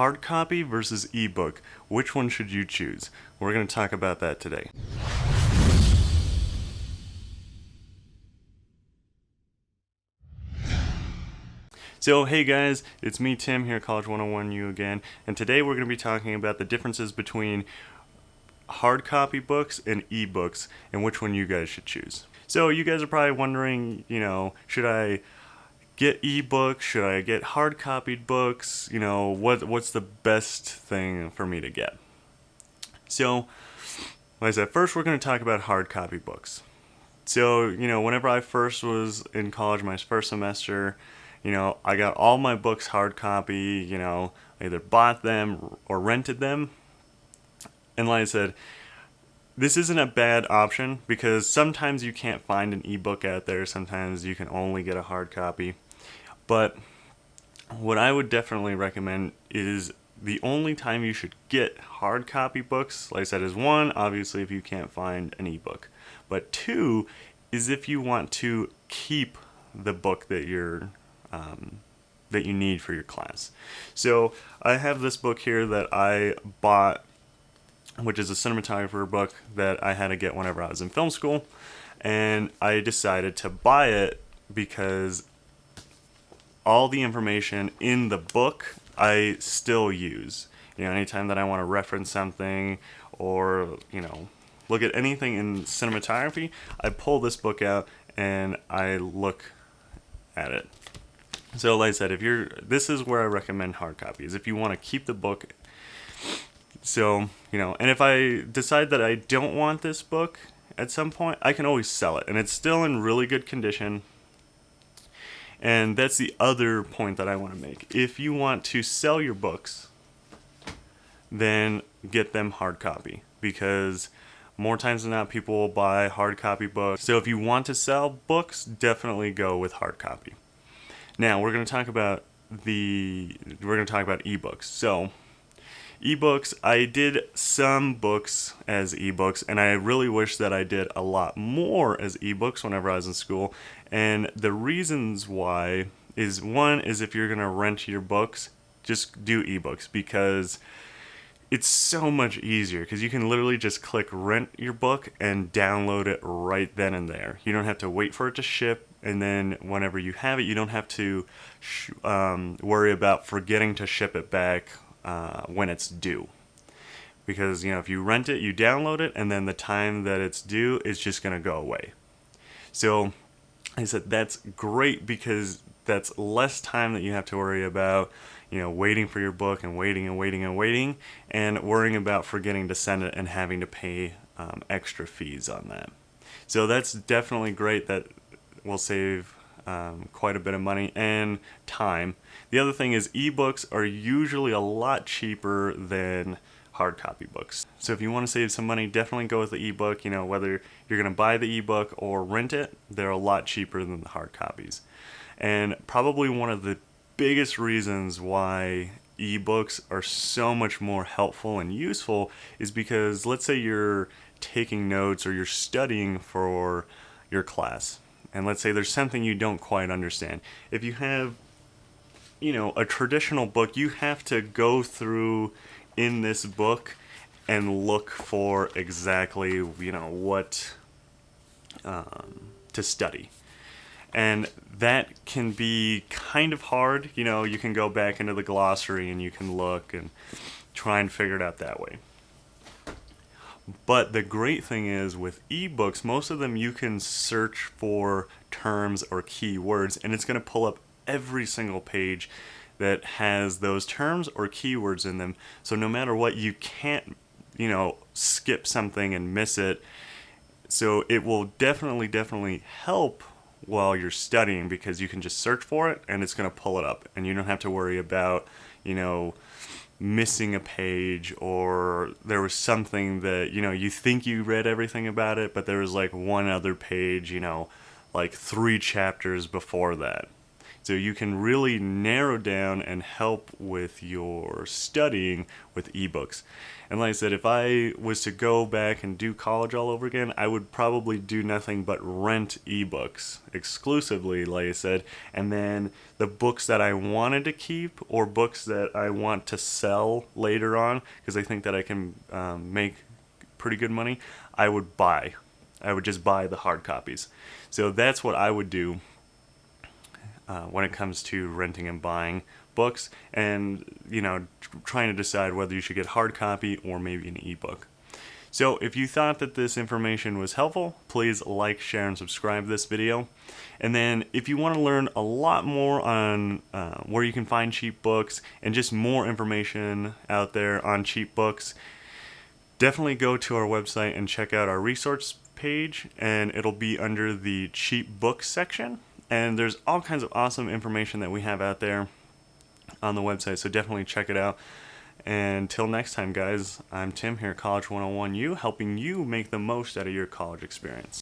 hard copy versus ebook. Which one should you choose? We're going to talk about that today. So hey guys, it's me Tim here at College 101U again, and today we're going to be talking about the differences between hard copy books and ebooks and which one you guys should choose. So you guys are probably wondering, should I get ebooks? Should I get hard copied books? What's the best thing for me to get? So, like I said, first we're going to talk about hard copy books. So, whenever I first was in college, my first semester, I got all my books hard copy, I either bought them or rented them. And like I said, this isn't a bad option because sometimes you can't find an ebook out there. Sometimes you can only get a hard copy. But what I would definitely recommend is the only time you should get hard copy books, like I said, is one, obviously if you can't find an ebook. But two is if you want to keep the book that you need for your class. So I have this book here that I bought, which is a cinematographer book that I had to get whenever I was in film school, and I decided to buy it because all the information in the book I still use. Anytime that I want to reference something or, look at anything in cinematography, I pull this book out and I look at it. So like I said, this is where I recommend hard copies if you want to keep the book. So, and if I decide that I don't want this book at some point, I can always sell it and it's still in really good condition. And that's the other point that I want to make. If you want to sell your books, then get them hard copy, because more times than not people will buy hard copy books. So if you want to sell books, definitely go with hard copy. Now we're going to talk about ebooks. So ebooks, I did some books as ebooks, and I really wish that I did a lot more as ebooks whenever I was in school. And the reasons why is, one is if you're going to rent your books, just do ebooks, because it's so much easier, because you can literally just click rent your book and download it right then and there. You don't have to wait for it to ship, and then whenever you have it, you don't have to worry about forgetting to ship it back when it's due. Because, if you rent it, you download it, and then the time that it's due is just going to go away. So I said that's great because that's less time that you have to worry about, waiting for your book and waiting and waiting and waiting, and worrying about forgetting to send it and having to pay extra fees on that. So that's definitely great. That will save quite a bit of money and time. The other thing is ebooks are usually a lot cheaper than hard copy books. So if you want to save some money, definitely go with the ebook. Whether you're going to buy the ebook or rent it, they're a lot cheaper than the hard copies. And probably one of the biggest reasons why ebooks are so much more helpful and useful is because, let's say you're taking notes or you're studying for your class, and let's say there's something you don't quite understand. If you have, a traditional book, you have to go through in this book and look for exactly, what to study. And that can be kind of hard. You can go back into the glossary and you can look and try and figure it out that way. But the great thing is with ebooks, most of them you can search for terms or keywords, and it's going to pull up every single page that has those terms or keywords in them. So no matter what, you can't, skip something and miss it. So it will definitely help while you're studying, because you can just search for it and it's going to pull it up, and you don't have to worry about, missing a page, or there was something that, you think you read everything about it, but there was like one other page, like 3 chapters before that. So you can really narrow down and help with your studying with ebooks. And like I said, if I was to go back and do college all over again, I would probably do nothing but rent ebooks exclusively, like I said, and then the books that I wanted to keep or books that I want to sell later on, because I think that I can make pretty good money, I would buy. I would just buy the hard copies. So that's what I would do when it comes to renting and buying books, and trying to decide whether you should get hard copy or maybe an ebook. So if you thought that this information was helpful, please like, share, and subscribe to this video. And then if you want to learn a lot more on where you can find cheap books and just more information out there on cheap books, definitely go to our website and check out our resource page, and it'll be under the cheap books section. And there's all kinds of awesome information that we have out there on the website, so definitely check it out. And until next time, guys, I'm Tim here at College 101U, helping you make the most out of your college experience.